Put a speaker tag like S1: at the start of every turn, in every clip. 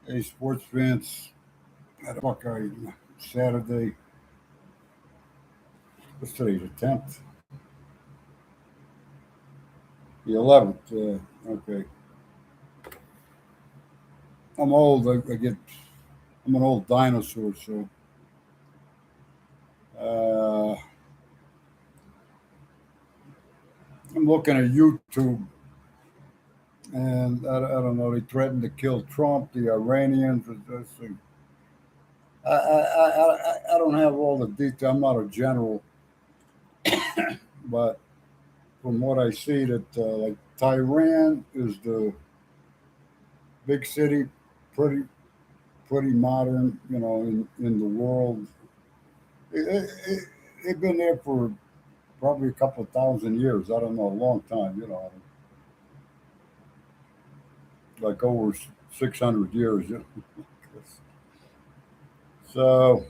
S1: Hey, sports fans, had a Buckeye Saturday. What's today? The 10th, the 11th. Okay, I'm old. I get. I'm an old dinosaur, so uh, I'm looking at YouTube, and I don't know. They threatened to kill Trump, the Iranians. This thing. I don't have all the detail. I'm not a general, but from what I see, that like Tehran is the big city, pretty pretty modern, in the world. They've been there for probably a couple of thousand years. I don't know, a long time, like over 600 years. So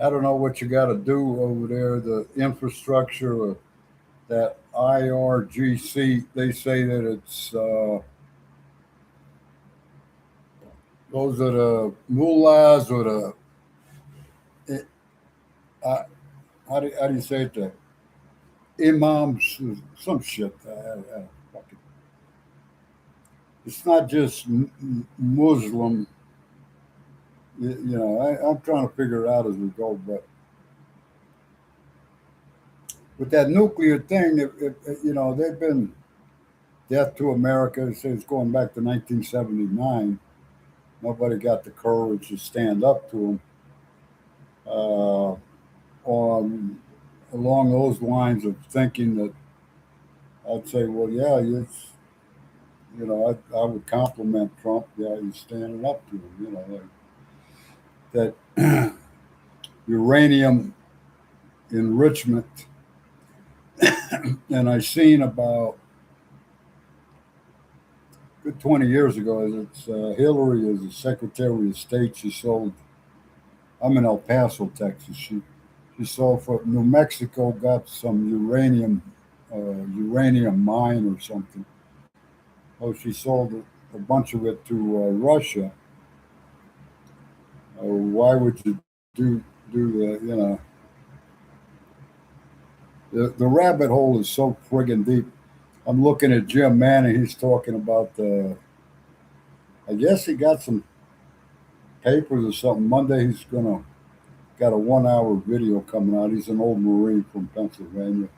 S1: I don't know what you got to do over there. The infrastructure of that IRGC, they say that it's those are the mullahs or it, uh, how do you say it? The imams, some shit. It's not just Muslim. I'm trying to figure it out as we go. But with that nuclear thing, they've been death to America. They say it's going back to 1979. Nobody got the courage to stand up to them. On along those lines of thinking that I'd say, well, yeah, I would compliment Trump. Yeah, he's standing up to him. Like that uranium enrichment. And I seen about good 20 years ago, it's Hillary is the Secretary of State. She sold. I'm in El Paso, Texas. She sold for New Mexico. Got some uranium mine or something. Oh, she sold a bunch of it to Russia. Why would you do that? The rabbit hole is so friggin' deep. I'm looking at Jim Manning. He's talking about the. I guess he got some papers or something. Monday he's gonna got a 1 hour video coming out. He's an old Marine from Pennsylvania.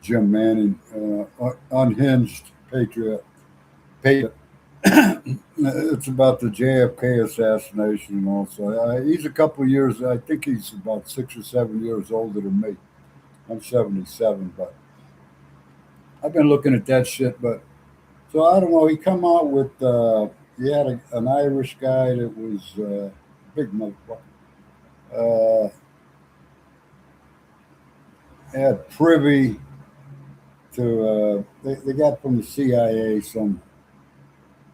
S1: Jim Manning, unhinged patriot. It's about the JFK assassination and all. So he's a couple of years. I think he's about 6 or 7 years older than me. I'm 77, but I've been looking at that shit. But so I don't know. He come out with he had an Irish guy that was big motherfucker. Uh, had privy to they got from the CIA some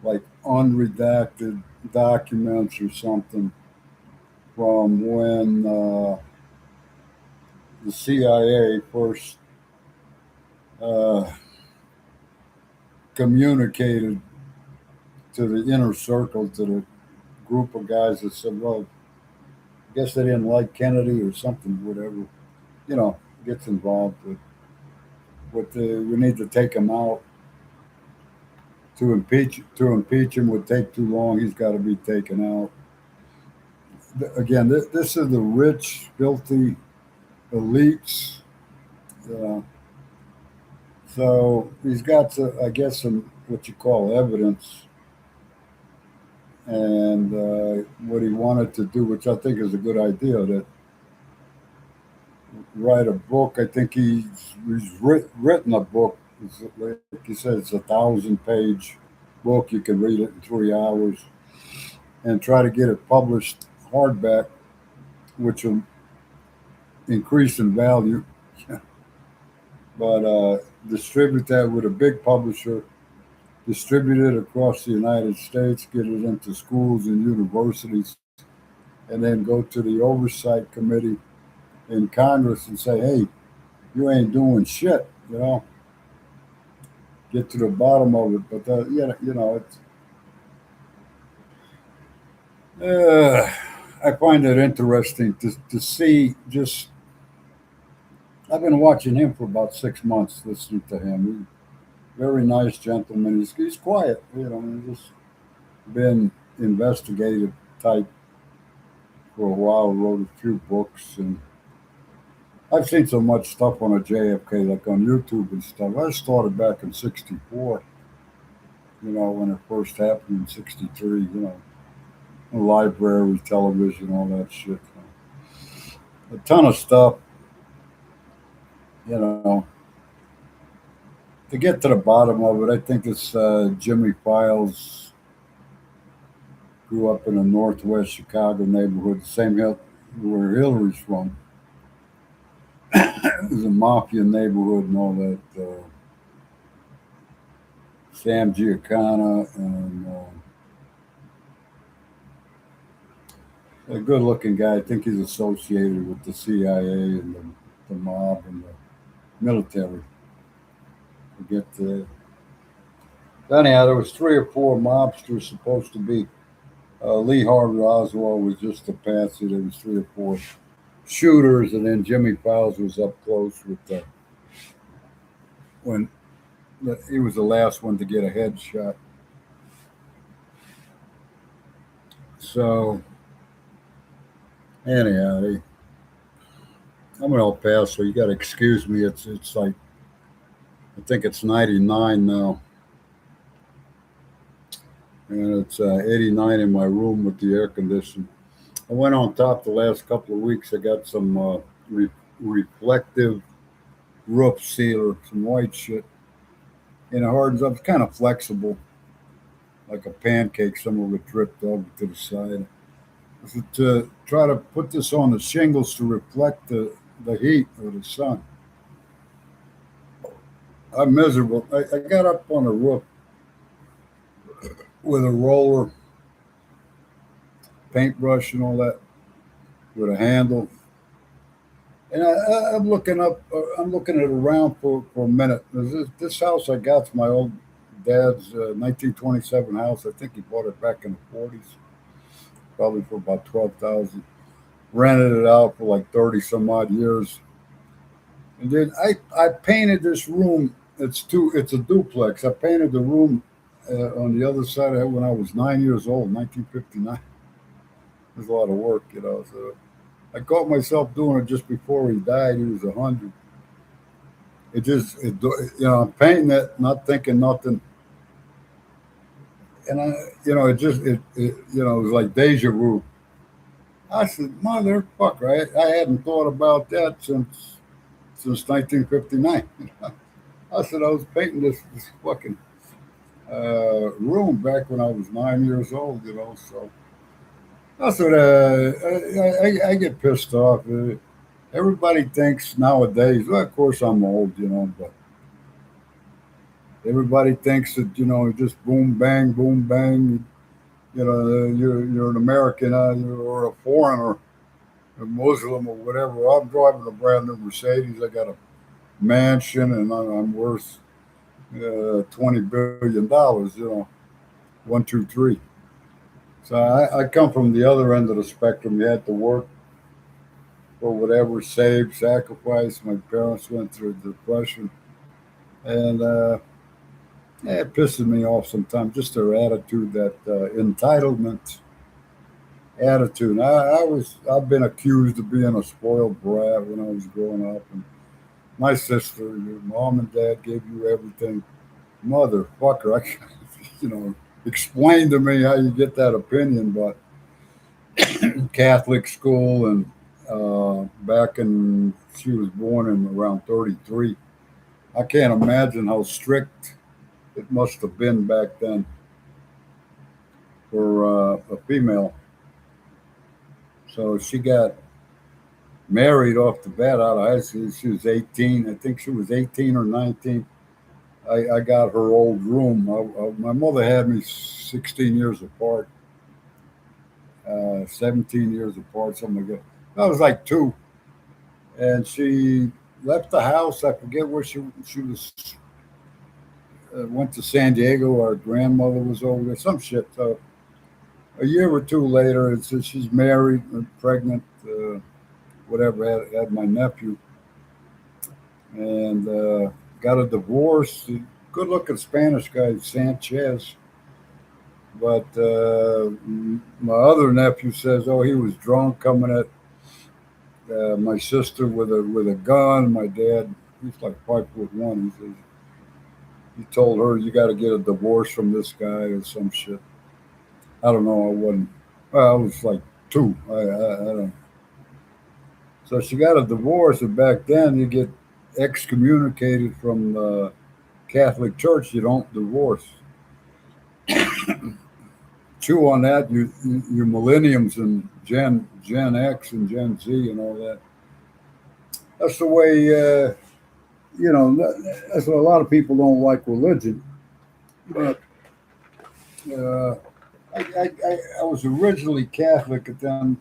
S1: like unredacted documents or something from when the CIA first uh, communicated to the inner circle, to the group of guys that said, well, I guess they didn't like Kennedy or something, whatever, gets involved we need to take him out. To impeach him would take too long. He's got to be taken out. Again, this is the rich, filthy elites. Uh, so he's got, I guess, some what you call evidence, and what he wanted to do, which I think is a good idea, that write a book. I think written a book. Like you said, it's 1,000-page book. You can read it in 3 hours and try to get it published hardback, which will increase in value. But distribute that with a big publisher, distribute it across the United States, get it into schools and universities, and then go to the oversight committee in Congress and say, hey, you ain't doing shit, get to the bottom of it. But it's Uh, I find it interesting to see just. I've been watching him for about 6 months, listening to him. Very nice gentleman. He's quiet, he's just been investigative type for a while. Wrote a few books, and I've seen so much stuff on a JFK, like on YouTube and stuff. I started back in '64, when it first happened in '63. Library, television, all that shit. A ton of stuff, you know. To get to the bottom of it, I think it's Jimmy Files grew up in a northwest Chicago neighborhood, the same where Hillary's from. It was a mafia neighborhood and all that. Sam Giancana and a good-looking guy. I think he's associated with the CIA and the mob and the military. Forget the. Anyhow, there was three or four mobsters supposed to be. Lee Harvey Oswald was just a patsy. There was three or four shooters, and then Jimmy Fowles was up close with when he was the last one to get a headshot. So anyhow, I'm in El Paso. You got to excuse me. It's like I think it's 99 now, and it's 89 in my room with the air conditioning. I went on top the last couple of weeks. I got some reflective roof sealer, some white shit, and it hardens up. It's kind of flexible, like a pancake. Some of it dripped over to the side. To try to put this on the shingles to reflect the heat of the sun. I'm miserable. I got up on the roof with a roller, paintbrush, and all that, with a handle. And I'm looking up. I'm looking at it around for a minute. This house I got's my old dad's 1927 house. I think he bought it back in the '40s, probably for about 12,000. Rented it out for like 30 some odd years, and then I painted this room. It's a duplex. I painted the room on the other side of it when I was 9 years old, 1959. It was a lot of work, So I caught myself doing it just before he died. He was 100. I'm painting it, not thinking nothing, and it was like deja vu. I said, motherfucker, I hadn't thought about that since 1959. I said I was painting this fucking room back when I was 9 years old. So that's what I get pissed off. Everybody thinks nowadays, well, of course I'm old, but everybody thinks that, just boom bang, you're an American or a foreigner, a Muslim or whatever. I'm driving a brand new Mercedes. I got a mansion and I'm worth $20 billion, 1, 2, 3. So I come from the other end of the spectrum. You had to work for whatever, save, sacrifice. My parents went through a depression, and it pisses me off sometimes. Just their attitude, that entitlement attitude. I've been accused of being a spoiled brat when I was growing up, and my sister, your mom and dad gave you everything. Motherfucker, explain to me how you get that opinion, but Catholic school, and back in she was born in around 33. I can't imagine how strict it must have been back then for a female. So she got married off the bat out of high school. She was 18. I think she was 18 or 19. I got her old room. My mother had me 16 years apart, 17 years apart, something like that. I was like two, and she left the house. I forget where she was. Went to San Diego. Our grandmother was over there. Some shit. So A year or two later, she's married, pregnant, whatever. Had my nephew, and got a divorce. Good-looking Spanish guy, Sanchez. But my other nephew says, "Oh, he was drunk, coming at my sister with a gun." My dad, he's like 5'1". He says he told her, "You got to get a divorce from this guy or some shit." I don't know. I wasn't. Well, I was like two. I don't. So she got a divorce, and back then you get excommunicated from the Catholic Church. You don't divorce. Chew on that. You millenniums and Gen X and Gen Z and all that. That's the way. That's why a lot of people don't like religion. But uh, I was originally Catholic, and then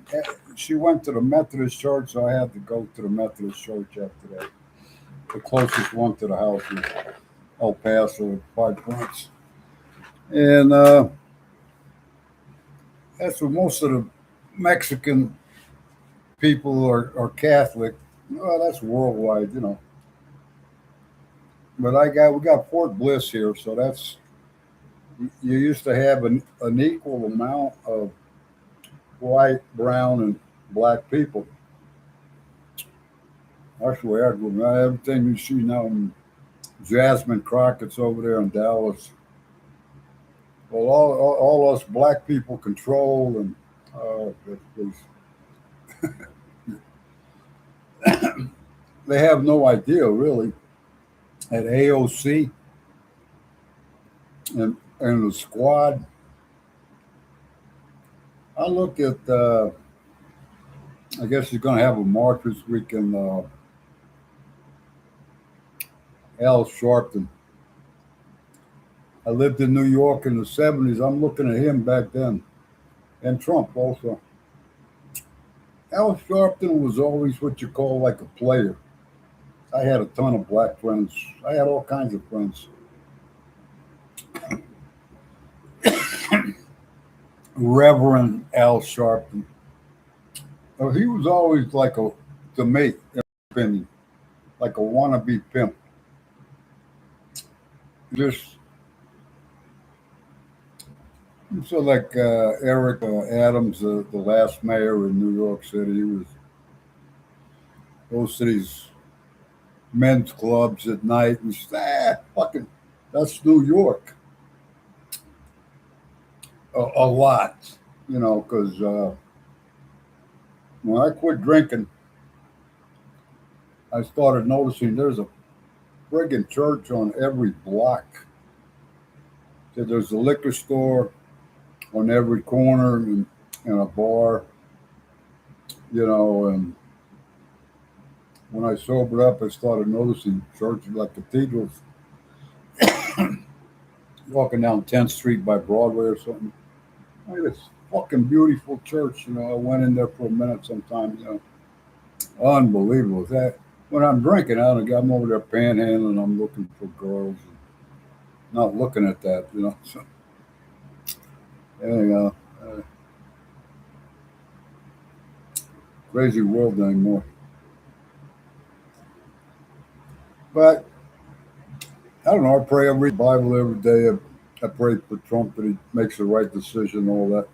S1: she went to the Methodist church, so I had to go to the Methodist church after that. The closest one to the house was El Paso, 5 points. And that's what most of the Mexican people are Catholic. Well, that's worldwide. But we got Fort Bliss here, so that's you used to have an equal amount of white, brown, and black people. That's the way I grew up. Everything you see now, Jasmine Crockett's over there in Dallas. Well, all us black people control, and they have no idea really. At AOC and the squad, I look at. I guess he's going to have a march this weekend. Al Sharpton. I lived in New York in the '70s. I'm looking at him back then, and Trump also. Al Sharpton was always what you call like a player. I had a ton of black friends. I had all kinds of friends. Reverend Al Sharpton. He was always like to me, in my opinion, like a wannabe pimp. Just so like Eric Adams, the last mayor in New York City, he was goes to these men's clubs at night and says, fucking, that's New York. A lot, because when I quit drinking, I started noticing there's a friggin' church on every block. So there's a liquor store on every corner and a bar, and when I sobered up, I started noticing churches like cathedrals, walking down 10th Street by Broadway or something. Like this fucking beautiful church, I went in there for a minute sometimes. Unbelievable. That when I'm drinking, I'm over there panhandling, I'm looking for girls, and not looking at that. So, anyhow, crazy world anymore. But I don't know. I pray. I read the Bible every day. I pray for Trump that he makes the right decision and all that.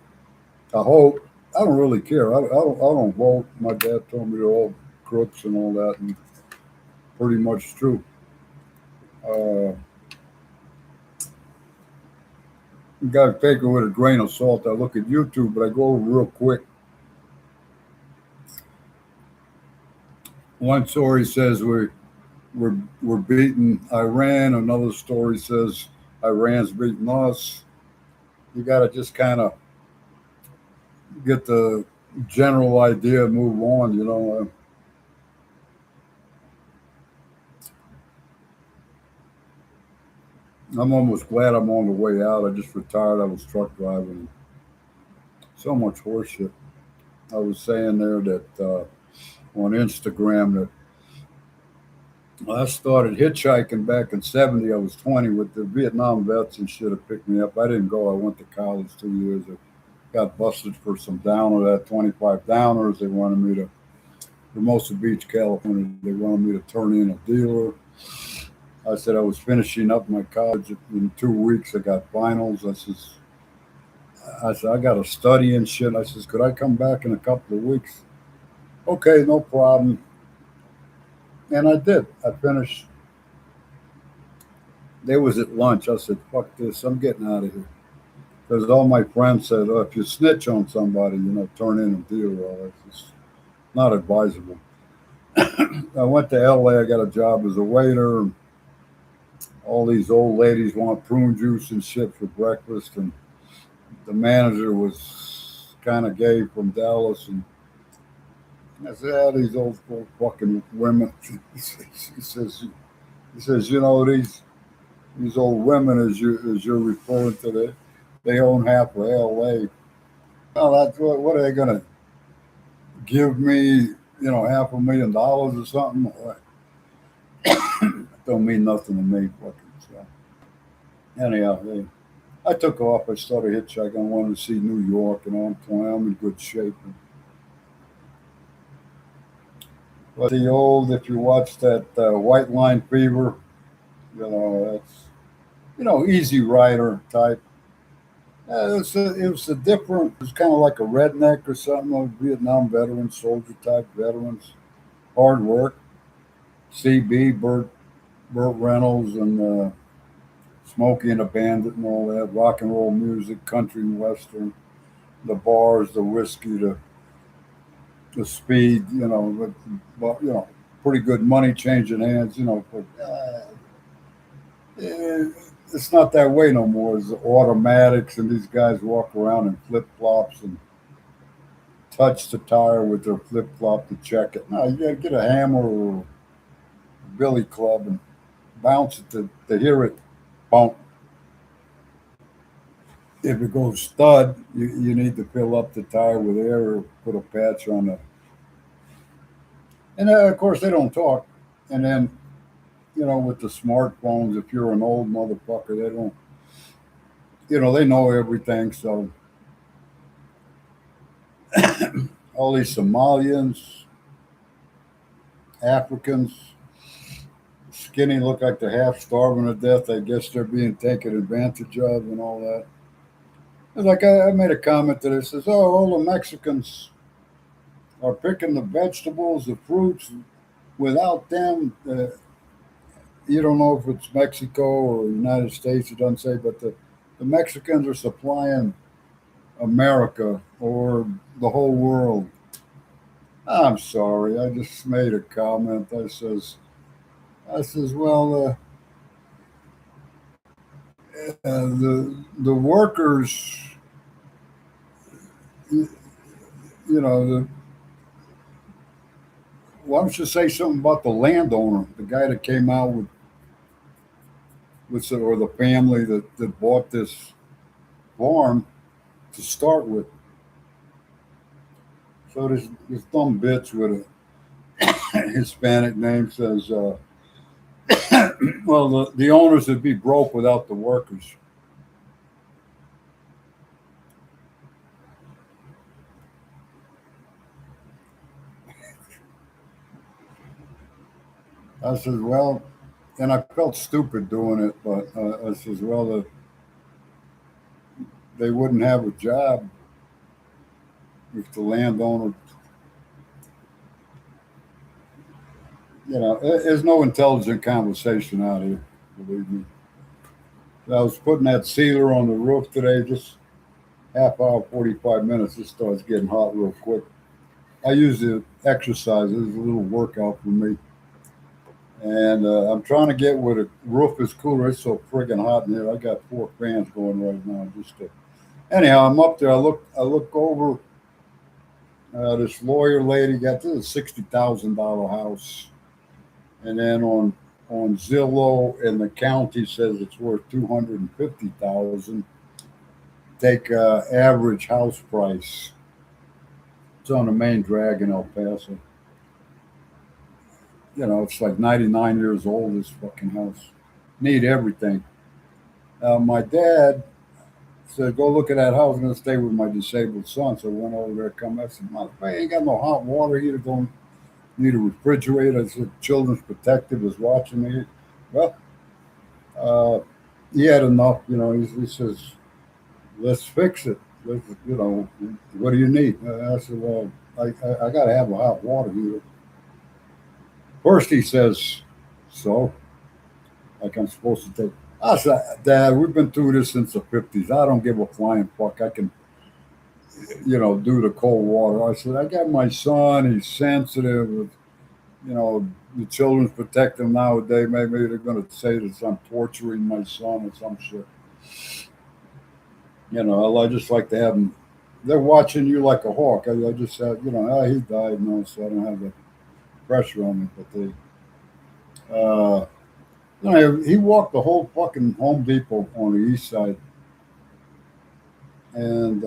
S1: I hope. I don't really care. I don't vote. My dad told me they're all crooks and all that, and pretty much true. Uh, you got to take it with a grain of salt. I look at YouTube, but I go over real quick. One story says we're beating Iran. Another story says Iran's beating us. You got to just kind of get the general idea and move on. I'm almost glad I'm on the way out. I just retired. I was truck driving. So much horseshit. I was saying there that on Instagram that I started hitchhiking back in '70. I was 20 with the Vietnam vets and shit have picked me up. I didn't go. I went to college 2 years. got busted for some downer, that 25 downers. They wanted me to, Hermosa Beach, California, they wanted me to turn in a dealer. I said I was finishing up my college in 2 weeks. I got finals. I said, I got to study and shit. I says, could I come back in a couple of weeks? Okay, no problem. And I did. I finished. They was at lunch. I said, fuck this. I'm getting out of here. Because all my friends said, oh, if you snitch on somebody, turn in a deal. Well, that's just not advisable. I went to LA. I got a job as a waiter. And all these old ladies want prune juice and shit for breakfast. And the manager was kind of gay from Dallas. And I said, ah, these old fucking women. he says, these old women, as you're referring to, they own half of L.A. Well, that's what are they going to give me? $500,000 or something. Don't mean nothing to me. Fucking so. Anyhow, I took off. I started hitchhiking. I wanted to see New York, I'm in good shape. But if you watch that White Line Fever, that's Easy Rider type. It was a different. It was kind of like a redneck or something. Like Vietnam veterans, soldier type veterans, hard work. CB, Burt Reynolds, and Smokey and the Bandit, and all that. Rock and roll music, country and western, the bars, the whiskey, the speed. Pretty good money changing hands. But it's not that way no more. It's automatics, and these guys walk around in flip flops and touch the tire with their flip flop to check it. No, you got to get a hammer or a billy club and bounce it to hear it bump. If it goes stud, you need to fill up the tire with air or put a patch on it. And of course, they don't talk. And then, with the smartphones, if you're an old motherfucker, they don't, they know everything. So all these Somalians, Africans, skinny, look like they're half starving to death. I guess they're being taken advantage of and all that. It's like I made a comment that it says, "Oh, all the Mexicans are picking the vegetables, the fruits. Without them, you don't know if it's Mexico or United States. It doesn't say, but the Mexicans are supplying America or the whole world." I'm sorry. I just made a comment. I says, well, the workers, you why don't you say something about the landowner, the guy that came out or the family that bought this farm to start with. So this dumb bitch with a Hispanic name says, well, the owners would be broke without the workers. I said, well, and I felt stupid doing it, but I says, well, they wouldn't have a job if the landowner, there's no intelligent conversation out here, believe me. I was putting that sealer on the roof today, just half hour, 45 minutes. It starts getting hot real quick. I use the exercise. It's a little workout for me. And I'm trying to get where the roof is cooler. It's so friggin' hot in here. I got 4 fans going right now. Anyhow, I'm up there. I look over. This lawyer lady got this $60,000 house, and then on Zillow and the county says it's worth 250,000. Take average house price. It's on the main drag in El Paso. It's like 99 years old. This fucking house need everything. My dad Said, go look at that house. I'm going to stay with my disabled son. So I went over there, come back. I said, I ain't got no hot water heater going. Need a refrigerator. I said, Children's Protective is watching me. Well, uh, he had enough. He says, let's fix it. What do you need? I said, well, I got to have a hot water heater. First, he says, so, like I'm supposed to take. I said, Dad, we've been through this since the 50s. I don't give a flying fuck. I can, do the cold water. I said, I got my son. He's sensitive. The Children's Protective nowadays. Maybe they're going to say that I'm torturing my son or some shit. I just like to have them. They're watching you like a hawk. I just said, he died, so I don't have the pressure on me. But he walked the whole fucking Home Depot on the east side, and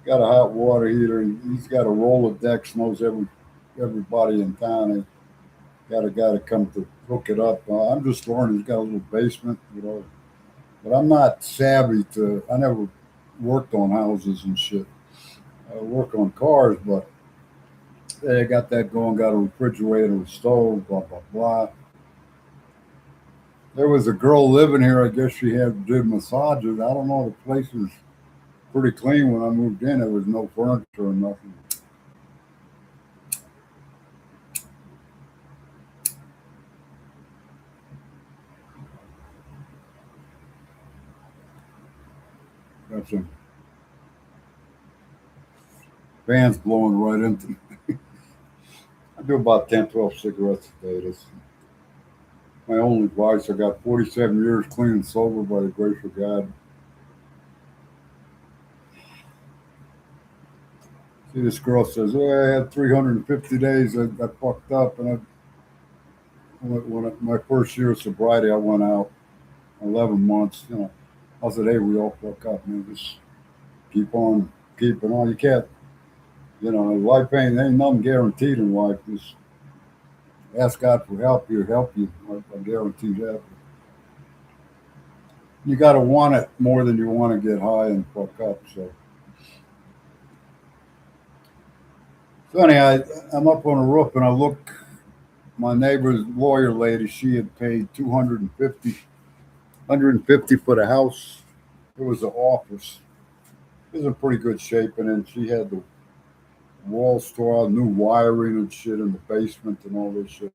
S1: got a hot water heater. And he's got a Rolodex, knows everybody in town. And got a guy to come to hook it up. I'm just learning. He's got a little basement, but I'm not savvy to. I never worked on houses and shit. I work on cars, but they got that going. Got a refrigerator, a stove, blah blah blah. There was a girl living here. I guess she did massages. I don't know. The place was pretty clean when I moved in. There was no furniture or nothing. Got some fans blowing right into me. I do about 10, 12 cigarettes a day. That's my only vice. I got 47 years clean and sober by the grace of God. See, this girl says, "Oh, I had 350 days. I fucked up, and my first year of sobriety, I went out 11 months. I said, hey, we all fuck up, man. Just keep on keeping on. You can't, life ain't nothing guaranteed in life. Just ask God for help. He'll help you. I guarantee that. You got to want it more than you want to get high and fuck up. So anyhow, I'm up on the roof and I look. My neighbor's lawyer lady, she had paid 150 for the house. It was an office. It was in pretty good shape, and then she had the walls tore out, new wiring and shit in the basement and all this shit.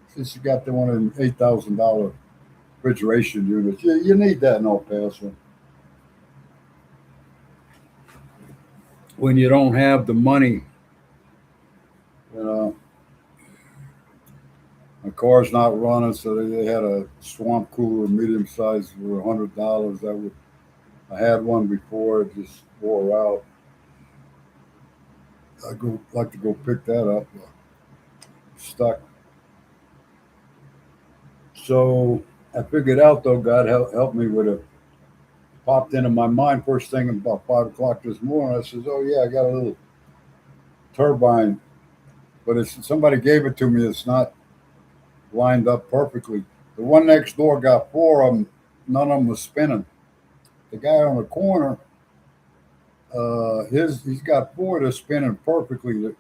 S1: Since she got the one of them $8,000 refrigeration units, you need that in El Paso. When you don't have the money, you know, my car's not running, so they had a swamp cooler, medium size, for $100. I had one before, it just wore out. Like to go pick that up. Stuck. So I figured out though, God help me with it. Popped into my mind first thing about 5 o'clock this morning. I says, "Oh yeah, I got a little turbine, but somebody gave it to me. It's not lined up perfectly. The one next door got four of them. None of them was spinning. The guy on the corner, he's got four that's spinning perfectly.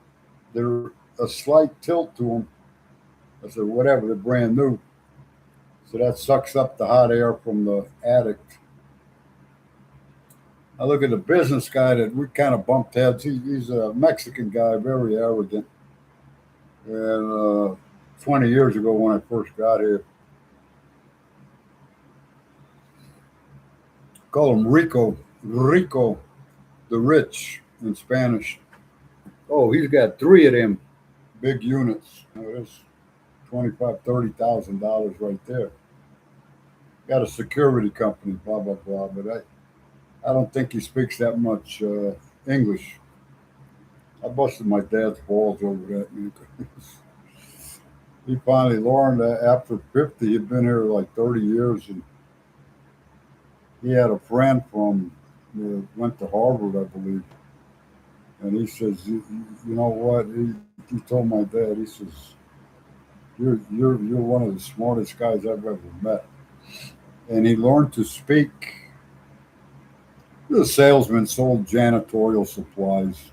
S1: They're a slight tilt to them. I said, whatever, they're brand new. So that sucks up the hot air from the attic. I look at the business guy that we kind of bumped heads. He's a Mexican guy, very arrogant. And 20 years ago when I first got here, call him Rico, the rich in Spanish. Oh, he's got three of them big units. That's $25,000, $30,000 right there. Got a security company, blah blah blah. But I don't think he speaks that much English. I busted my dad's balls over that. Man. He finally learned that after 50, he'd been here like 30 years, and he had a friend from went to Harvard, I believe, and he says, you know what? He told my dad, he says, you're one of the smartest guys I've ever met. and he learned to speak. The salesman sold janitorial supplies.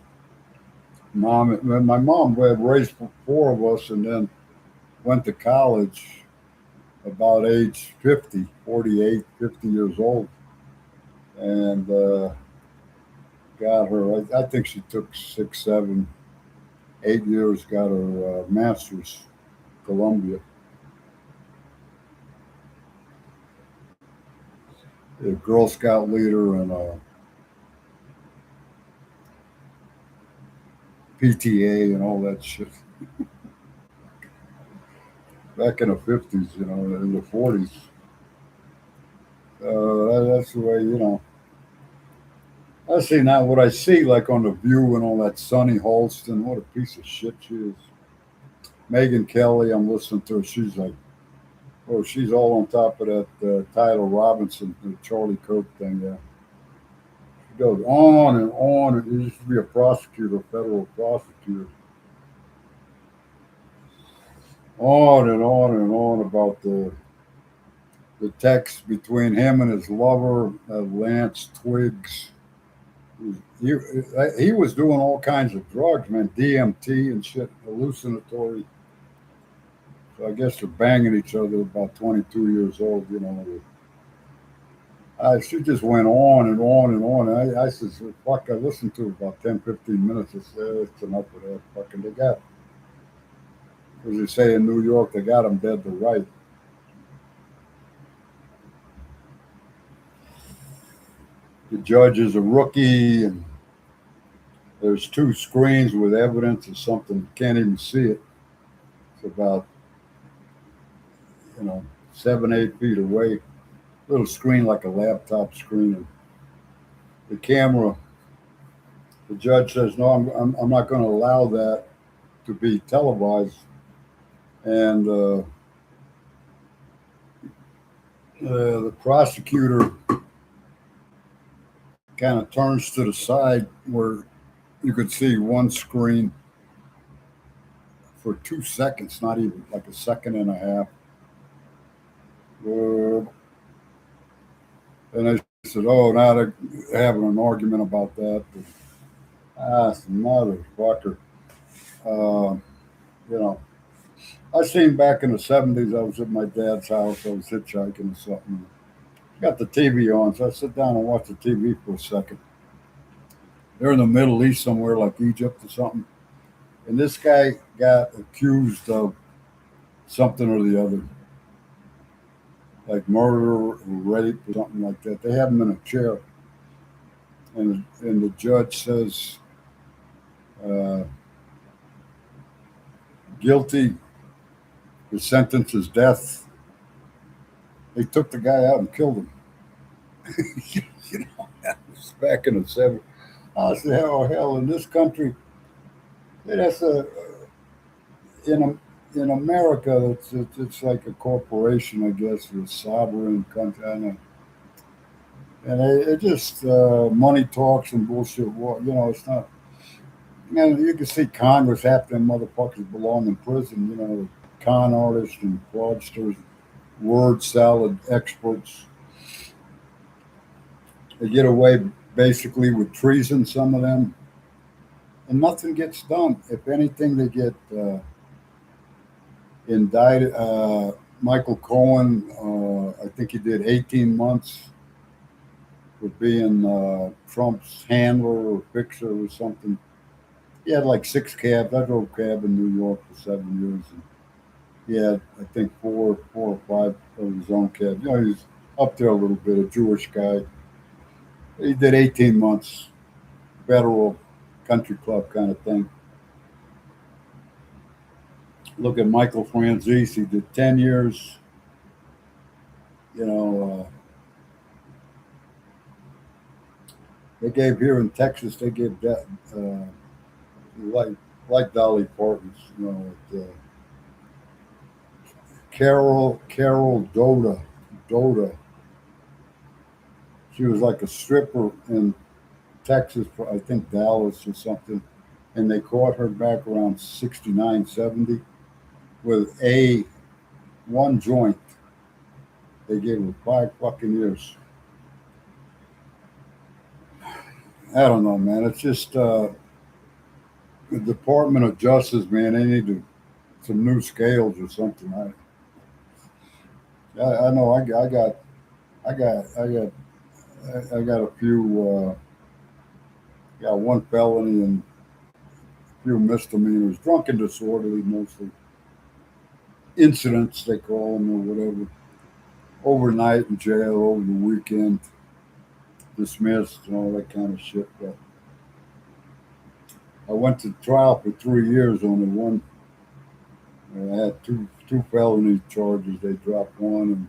S1: My mom had raised four of us, and then went to college about age 50, 48, 50 years old, and got her. I think she took 6, 7, 8 years. Got her master's, Columbia. A Girl Scout leader and a PTA and all that shit. Back in the 50s, in the 40s. That's the way, I see now what I see, like on The View and all that Sunny Holston. What a piece of shit she is. Megan Kelly, I'm listening to her. She's like, oh, she's all on top of that Tyler Robinson, the Charlie Kirk thing. Yeah. She goes on and on. He used to be a prosecutor, federal prosecutor. On and on and on about the text between him and his lover, Lance Twiggs. He, he was doing all kinds of drugs, man, DMT and shit, hallucinatory. So I guess they're banging each other about 22 years old, She just went on and on and on. I said, fuck, I listened to it about 10, 15 minutes. I said, it's enough of that. Fucking, they got, as they say in New York, they got them dead to right. The judge is a rookie, and there's two screens with evidence of something. You can't even see it. It's about, 7, 8 feet away. Little screen like a laptop screen. And the camera, the judge says, no, I'm not going to allow that to be televised. And the prosecutor kind of turns to the side where you could see one screen for 2 seconds, not even like a second and a half. And they said, oh, now they're having an argument about that. Motherfucker. Uh, you know, I seen back in the 70s, I was at my dad's house. I was hitchhiking or something. Got the TV on, so I sit down and watch the TV for a second. They're in the Middle East somewhere, like Egypt or something. And this guy got accused of something or the other, like murder or rape or something like that. They have him in a chair. And the judge says, uh, guilty, the sentence is death. They took the guy out and killed him. That was back in the 70s. I said, hell, in this country, that's in America, it's like a corporation, I guess, or a sovereign country. I know. And it just money talks and bullshit. It's not. You can see Congress, half them motherfuckers belong in prison. Con artists and fraudsters, word salad experts. They get away basically with treason, some of them, and nothing gets done. If anything, they get indicted. Michael Cohen, I think he did 18 months for being Trump's handler or fixer or something. He had like 6 cabs. I drove a cab in New York for 7 years. And he had, I think, four or five of his own cabs. He's up there a little bit, a Jewish guy. He did 18 months, federal country club kind of thing. Look at Michael Franzese. He did 10 years. They gave here in Texas, they gave that, like Dolly Parton's, Carol Doda. She was like a stripper in Texas, for I think Dallas or something, and they caught her back around 69, 70 with one joint. They gave him 5 fucking years. I don't know, man. It's just the Department of Justice, man. They need to some new scales or something. I know. I got a few. Got one felony and a few misdemeanors, drunken disorderly mostly incidents they call them or whatever. Overnight in jail, over the weekend, dismissed and all that kind of shit. But I went to trial for 3 years on the one. I had two felony charges. They dropped one, and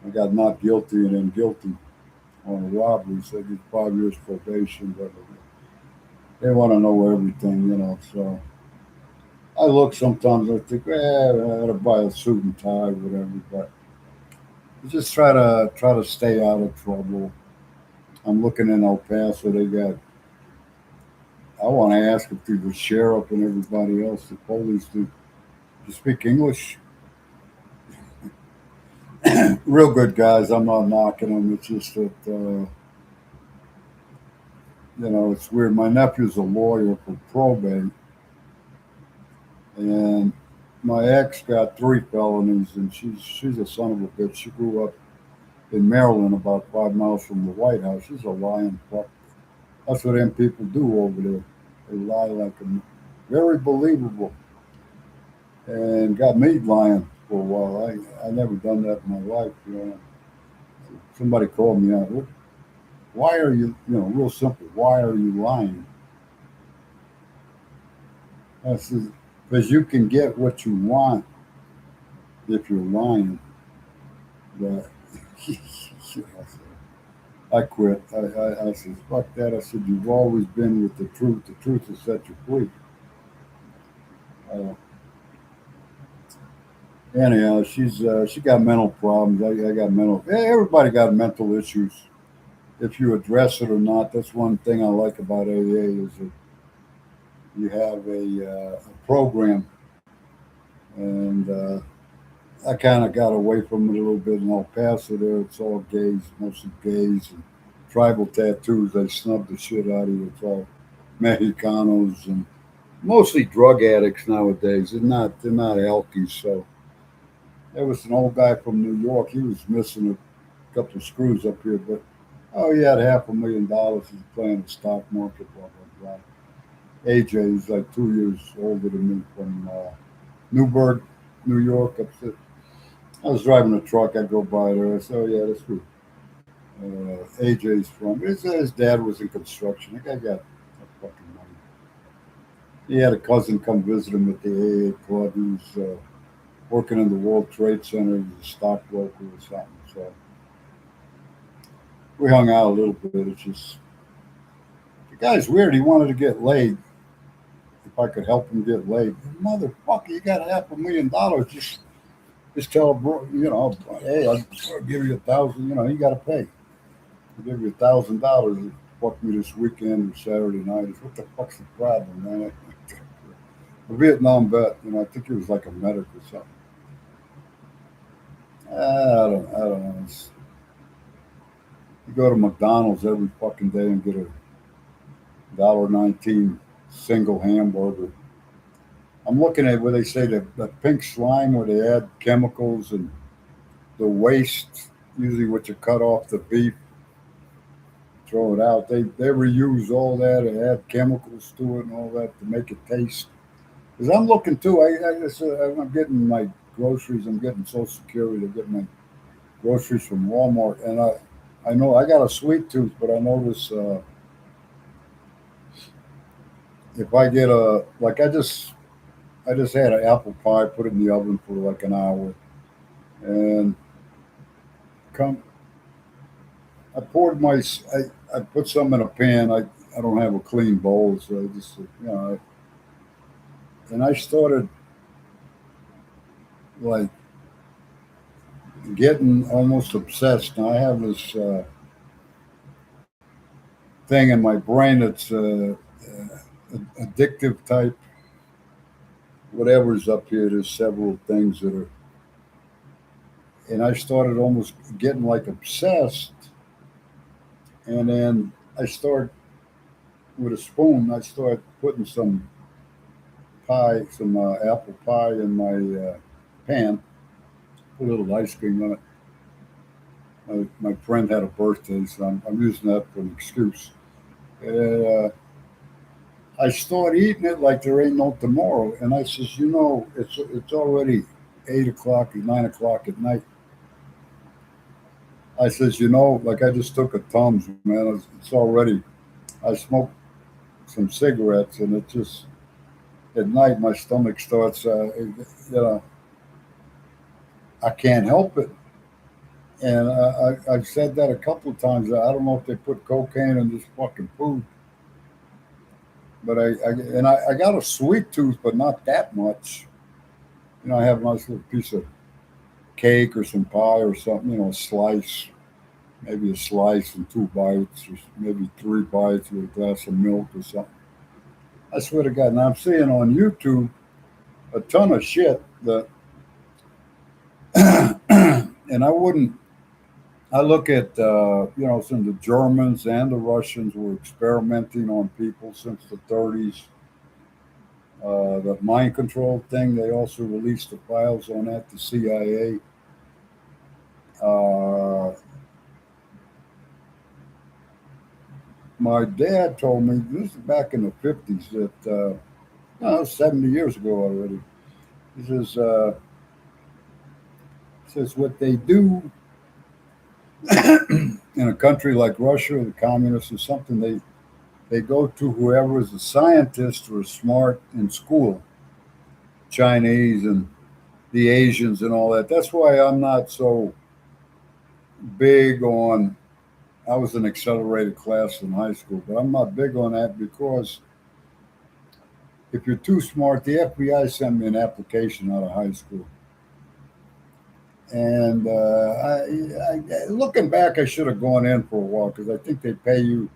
S1: I got not guilty and then guilty on a robbery. So I did 5 years probation, but they want to know everything, you know. So I look sometimes. I think, I ought to buy a suit and tie, whatever. But I just try to stay out of trouble. I'm looking in El Paso. They got. I want to ask if the sheriff and everybody else, the police, do you speak English? Real good guys. I'm not knocking them. It's just that it's weird. My nephew's a lawyer for probate, and my ex got 3 felonies, and she's a son of a bitch. She grew up in Maryland, about 5 miles from the White House. She's a lying fuck. That's what them people do over there. They lie like a very believable, and got me lying for a while. I never done that in my life. Somebody called me out. Why are you? Real simple. Why are you lying? I said, because you can get what you want if you're lying. But I quit. I said, fuck that. I said, you've always been with the truth. The truth will set you free. Uh, Anyhow, she got mental problems. I got mental. Everybody got mental issues. If you address it or not, that's one thing I like about AA is that you have a program, and I kind of got away from it a little bit in El Paso. There, it's all gays, mostly gays, and tribal tattoos. They snub the shit out of you. It's all Mexicanos and mostly drug addicts nowadays. They're not alkies. So there was an old guy from New York. He was missing a couple of screws up here, but oh, he had $500,000. He's playing the stock market. Blah blah blah. AJ is like 2 years older than me from Newburgh, New York. Upstate. I was driving a truck. I go by there. I said, "Oh yeah, that's who AJ's from." His dad was in construction. The guy got fucking money. He had a cousin come visit him at the AA club. He was working in the World Trade Center. He was a stockbroker or something. So we hung out a little bit. It's just the guy's weird. He wanted to get laid. If I could help him get laid, motherfucker, you got $500,000. Just tell him, bro, hey, I'll give you 1,000. You got to pay. I'll give you $1,000. Fuck me this weekend or Saturday night. What the fuck's the problem, man? A Vietnam vet. I think he was like a medic or something. I don't know. You go to McDonald's every fucking day and get a $1.19 single hamburger. I'm looking at where they say the pink slime where they add chemicals and the waste, usually what you cut off the beef, throw it out. They reuse all that and add chemicals to it and all that to make it taste. Because I'm looking too. I'm getting my groceries. I'm getting Social Security. I'm getting my groceries from Walmart, and I know I got a sweet tooth, but I notice if I get a like I just had an apple pie, put it in the oven for like an hour, and come I poured I put some in a pan. I don't have a clean bowl, so I just and I started like getting almost obsessed. Now I have this thing in my brain that's addictive type. Whatever's up here, there's several things that are and I started almost getting like obsessed. And then I started with a spoon. I started putting some pie, some apple pie in my pan, put a little ice cream on it. My friend had a birthday, so I'm using that for an excuse. And, I start eating it like there ain't no tomorrow, and I says, it's already 8 o'clock, 9 o'clock at night. I says, like I just took a Tums, man. It's already. I smoked some cigarettes, and it just at night my stomach starts. I can't help it, and I've said that a couple of times. I don't know if they put cocaine in this fucking food, but I got a sweet tooth, but not that much. I have a nice little piece of cake or some pie or something. A slice, maybe a slice and two bites, or maybe three bites with a glass of milk or something. I swear to God, now I'm seeing on YouTube a ton of shit that, and I wouldn't. I look at, some of the Germans and the Russians were experimenting on people since the 30s. The mind control thing, they also released the files on that, the CIA. Uh, my dad told me, this is back in the 50s, that, 70 years ago already. He says what they do in a country like Russia or the communists or something, they go to whoever is a scientist or smart in school, Chinese and the Asians and all that. That's why I'm not so big on. I was an accelerated class in high school, but I'm not big on that because if you're too smart, the FBI sent me an application out of high school. And looking back, I should have gone in for a while because I think they pay you,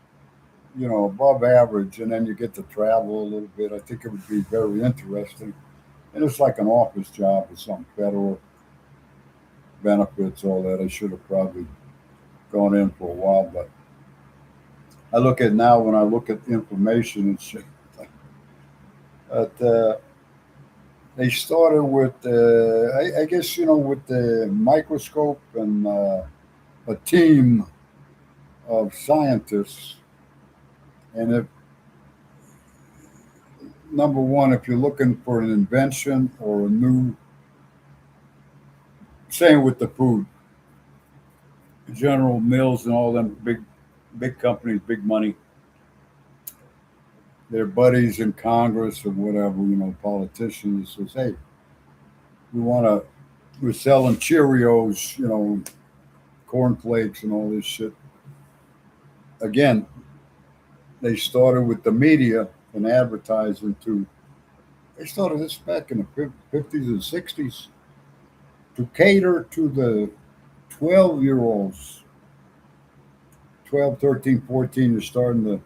S1: above average, and then you get to travel a little bit. I think it would be very interesting. And it's like an office job or something, federal benefits, all that. I should have probably gone in for a while, but I look at now when I look at information and shit. But they started with, I guess, with the microscope and a team of scientists. And if number one, if you're looking for an invention or a new, same with the food, General Mills and all them big companies, big money, their buddies in Congress or whatever, politicians says, hey, we want to, we're selling Cheerios, cornflakes and all this shit. Again, they started with the media and advertising to, they started this back in the 50s and 60s to cater to the 12-year-olds, 12, 13, 14 are starting to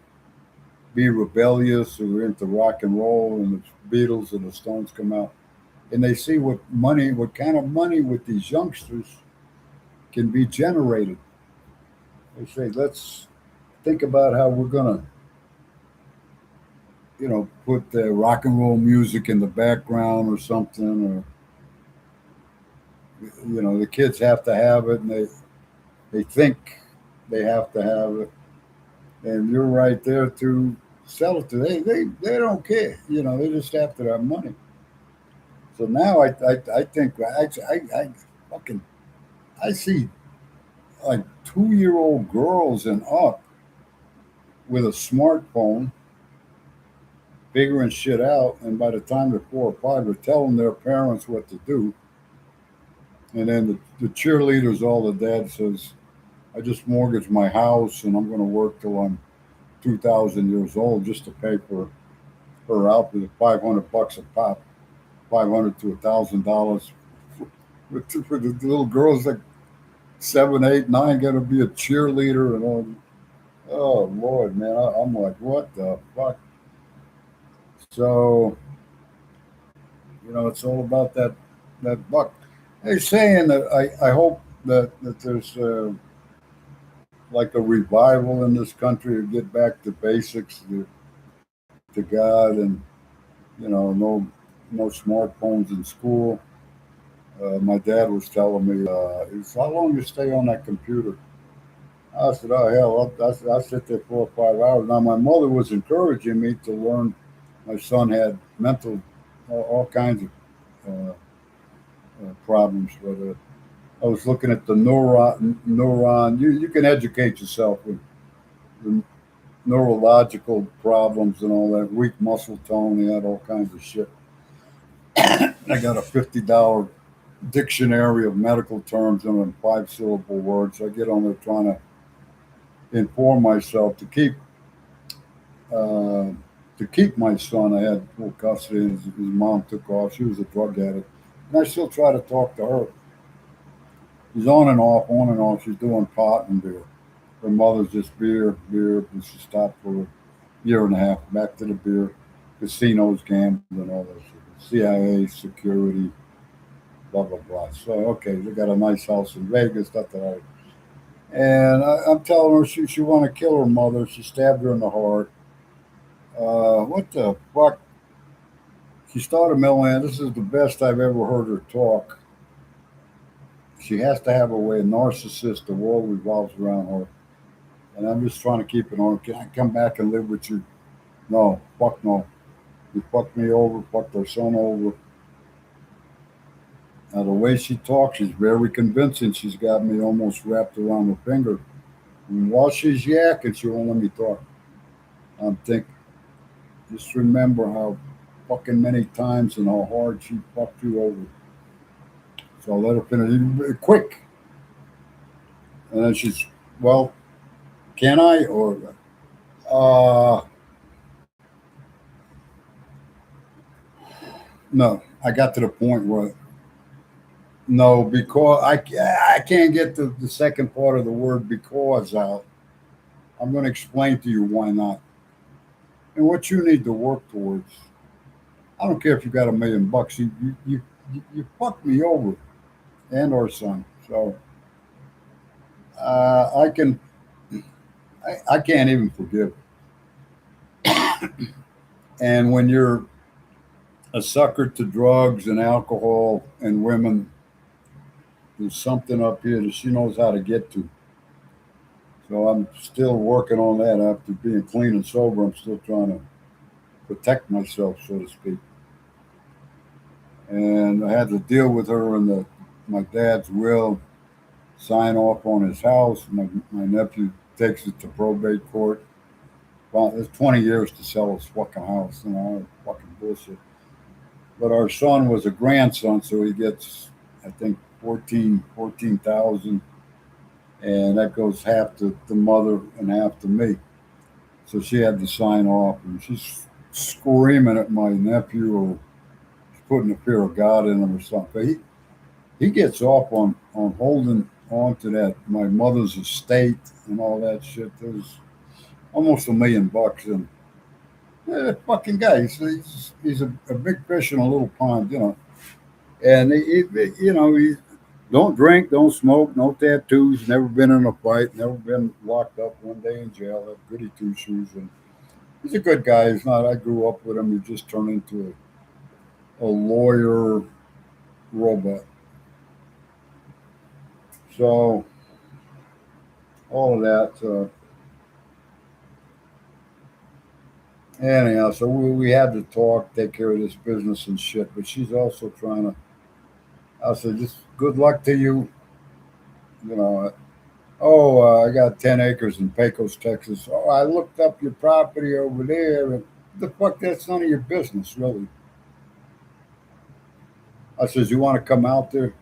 S1: be rebellious or into rock and roll, and the Beatles and the Stones come out. And they see what kind of money with these youngsters can be generated. They say, let's think about how we're going to, put the rock and roll music in the background or something, or, the kids have to have it, and they think they have to have it. And you're right there to sell it to them. They don't care. They just after that money. So now I think I fucking I see like 2-year-old girls and up with a smartphone figuring shit out, and by the time they're 4 or 5, they're telling their parents what to do. And then the cheerleaders, all the dad says, I just mortgaged my house and I'm going to work till I'm 2,000 years old just to pay for her outfit, $500 a pop, 500 to $1,000 for the little girls like 7, 8, 9 got to be a cheerleader and all. Oh Lord, man, I'm like, what the fuck? So it's all about that buck. They're saying that I hope that there's like a revival in this country to get back to basics to God and no smartphones in school. My dad was telling me, he said, "How long you stay on that computer?" I said, "Oh hell, I sit there 4 or 5 hours." Now my mother was encouraging me to learn. My son had mental, all kinds of problems with it. I was looking at the neuron. You can educate yourself with the neurological problems and all that. Weak muscle tone. He had all kinds of shit. I got a $50 dictionary of medical terms and 5 syllable words. I get on there trying to inform myself uh, to keep my son. I had full custody. His mom took off. She was a drug addict, and I still try to talk to her. She's on and off, on and off. She's doing pot and beer. Her mother's just beer, beer. And she stopped for a year and a half. Back to the beer, casinos, gambling, all that shit. CIA, security, blah blah blah. So okay, they got a nice house in Vegas. That that. And I'm telling her she want to kill her mother. She stabbed her in the heart. What the fuck? She started Millman. This is the best I've ever heard her talk. She has to have a way. A narcissist. The world revolves around her. And I'm just trying to keep it on. Can I come back and live with you? No. Fuck no. You fucked me over. Fucked our son over. Now the way she talks, she's very convincing. She's got me almost wrapped around her finger. And while she's yakking, she won't let me talk. I'm thinking, just remember how fucking many times and how hard she fucked you over. So I let her finish quick. And then she's, well, can I? Or, uh, no. I got to the point where, no, because I can't get the second part of the word because out. I'm going to explain to you why not. And what you need to work towards. I don't care if you got $1 million. You fucked me over and our son. So I can I can't even forgive. And when you're a sucker to drugs and alcohol and women, there's something up here that she knows how to get to. So I'm still working on that. After being clean and sober, I'm still trying to protect myself, so to speak. And I had to deal with her in my dad's will, sign off on his house. My nephew takes it to probate court. Well, it's 20 years to sell his fucking house, fucking bullshit. But our son was a grandson, so he gets, I think, 14,000, and that goes half to the mother and half to me. So she had to sign off, and she's screaming at my nephew, or she's putting the fear of God in him or something. He gets off on holding on to that my mother's estate and all that shit. There's almost $1 million, and that fucking guy, he's a big fish in a little pond. And he don't drink, don't smoke, no tattoos, never been in a fight, never been locked up one day in jail. Had goody two shoes, and he's a good guy. He's not. I grew up with him. He just turned into a lawyer robot. So all of that. Anyhow, so we had to talk, take care of this business and shit. But she's also trying to. I said, just good luck to you. You know, oh, I got 10 acres in Pecos, Texas. Oh, I looked up your property over there. And the fuck, that's none of your business, really. I says, you want to come out there?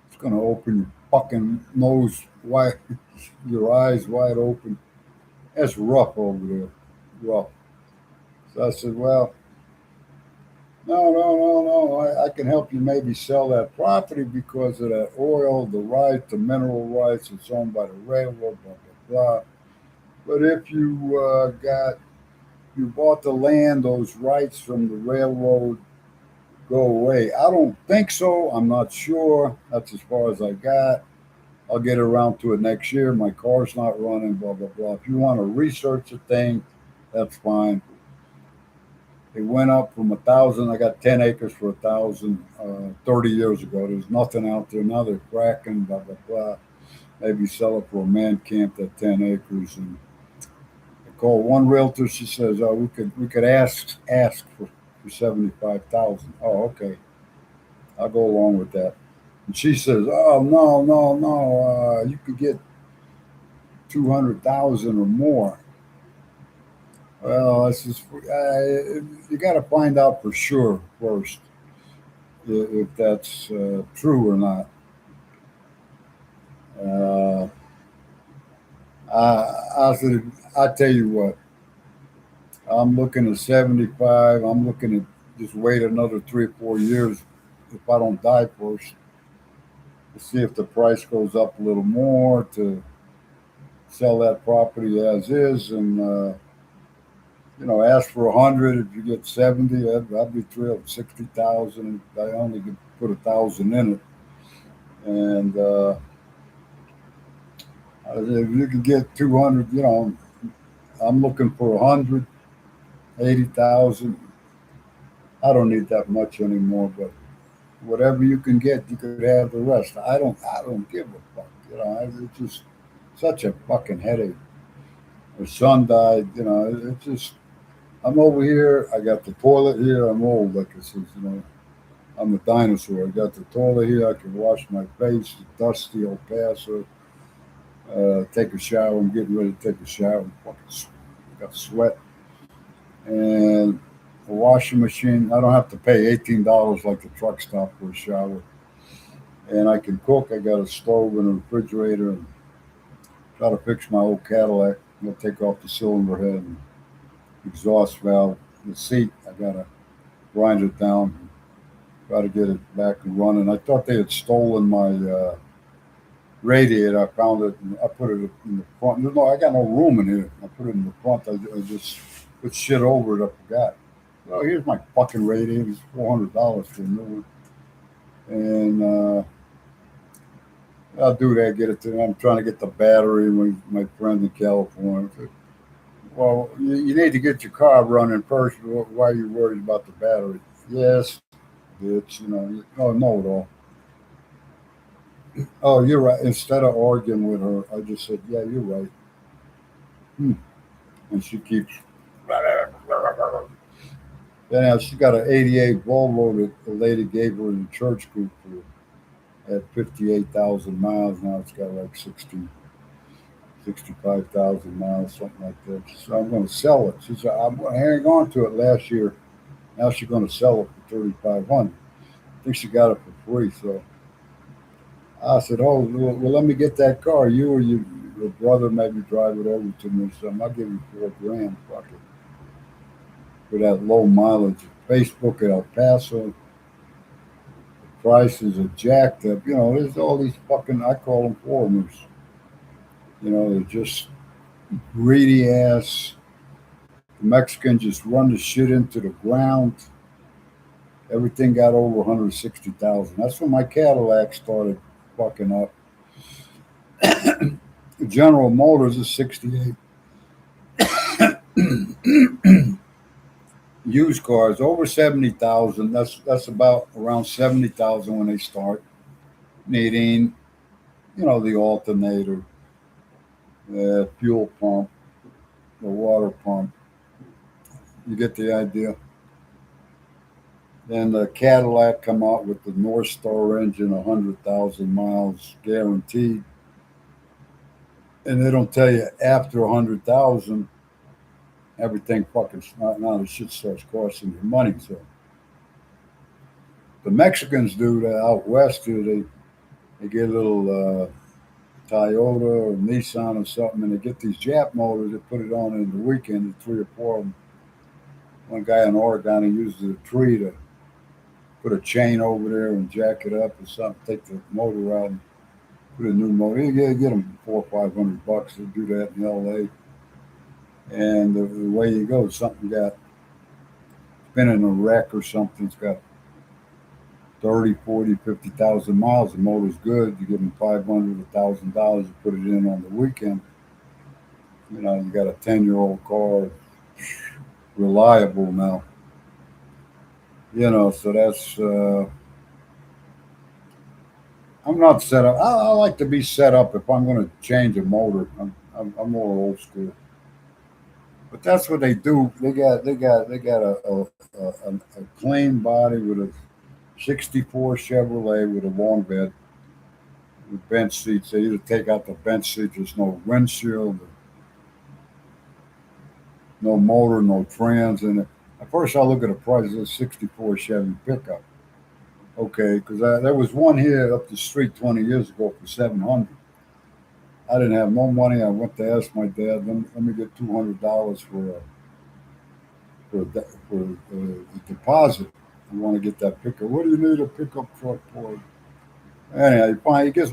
S1: It's going to open your fucking nose wide, your eyes wide open. That's rough over there. Rough. So I said, well, no, no, no, no. I can help you maybe sell that property because of that oil, the right, the mineral rights. It's owned by the railroad, blah, blah, blah. But if you bought the land, those rights from the railroad, go away. I don't think so. I'm not sure. That's as far as I got. I'll get around to it next year. My car's not running, blah, blah, blah. If you want to research a thing, that's fine. It went up from 1,000. I got 10 acres for 1,000 30 years ago. There's nothing out there. Now they're cracking, blah, blah, blah. Maybe sell it for a man camp at 10 acres. And I called one realtor. She says, "Oh, we could ask for 75,000." Oh, okay. I'll go along with that. And she says, "Oh, no, no, no. You could get 200,000 or more." Well, this is you got to find out for sure first if that's true or not. Uh, I said, I tell you what, I'm looking at 75. I'm looking at just wait another 3 or 4 years if I don't die first to see if the price goes up a little more to sell that property as is and ask for 100. If you get 70, that'd be 360,000. I only could put 1,000 in it, and if you could get 200, I'm looking for 180,000. I don't need that much anymore, but whatever you can get, you could have the rest. I don't give a fuck. It's just such a fucking headache. Her son died. It's just I'm over here. I got the toilet here. I'm old, like I said. I'm a dinosaur. I got the toilet here. I can wash my face. It's dusty El Paso. Take a shower. I'm getting ready to take a shower. Got sweat and a washing machine. I don't have to pay $18 like the truck stop for a shower. And I can cook. I got a stove and a refrigerator. And try to fix my old Cadillac. I'm gonna take off the cylinder head and exhaust valve. The seat. I gotta grind it down. Try to get it back and running. I thought they had stolen my radiator. I found it. And I put it in the front. No, I got no room in here. I put it in the front. I just put shit over it. I forgot. Oh, here's my fucking radiator. It's $400 for a new one. And I'll do that. Get it to. I'm trying to get the battery. My friend in California. Said, well, you need to get your car running first. Why are you worried about the battery? Yes, bitch. Know it all. Oh, you're right. Instead of arguing with her, I just said, "Yeah, you're right." Hmm. And she keeps. Then she got an '88 Volvo that the lady gave her in the church group for at 58,000 miles. Now it's got like 65,000 miles, something like that. So I'm going to sell it. She said, "I'm going to hang on to it last year. Now she's going to sell it for 3,500. I think she got it for free." So I said, "Oh, well, let me get that car. You or your brother maybe drive it over to me or something. I'll give you 4 grand, fuck it, for that low mileage." Facebook at El Paso, prices are jacked up. There's all these fucking, I call them foreigners. They're just greedy ass. The Mexicans just run the shit into the ground. Everything got over 160,000. That's when my Cadillac started fucking up. General Motors is 68. Used cars over 70,000. That's about around 70,000 when they start needing, the alternator, the fuel pump, the water pump. You get the idea. Then the Cadillac come out with the North Star engine, 100,000 miles guaranteed, and they don't tell you after 100,000 everything fucking now the shit starts costing you money. So the Mexicans do that out west. They get a little Toyota or Nissan or something, and they get these Jap motors. They put it on in the weekend. 3 or 4 of them. One guy in Oregon, he uses a tree to put a chain over there and jack it up or something. Take the motor out and put a new motor. You get them 400 or 500 bucks to do that in L.A. And the way you go, something got been in a wreck or something's got 30, 40, 50,000 miles. The motor's good. You give them 500, $1,000. You put it in on the weekend. You got a 10-year-old car, reliable now. So that's. I'm not set up. I like to be set up if I'm going to change a motor. I'm more old school. But that's what they do. They got a clean body with a '64 Chevrolet with a long bed with bench seats. They either take out the bench seats. There's no windshield, no motor, no trans in it. At first, I look at the price of a '64 Chevy pickup. Okay, because there was one here up the street 20 years ago for 700. I didn't have no money. I went to ask my dad, let me get $200 for a deposit. I want to get that pickup. What do you need a pickup truck for? Anyhow, he gives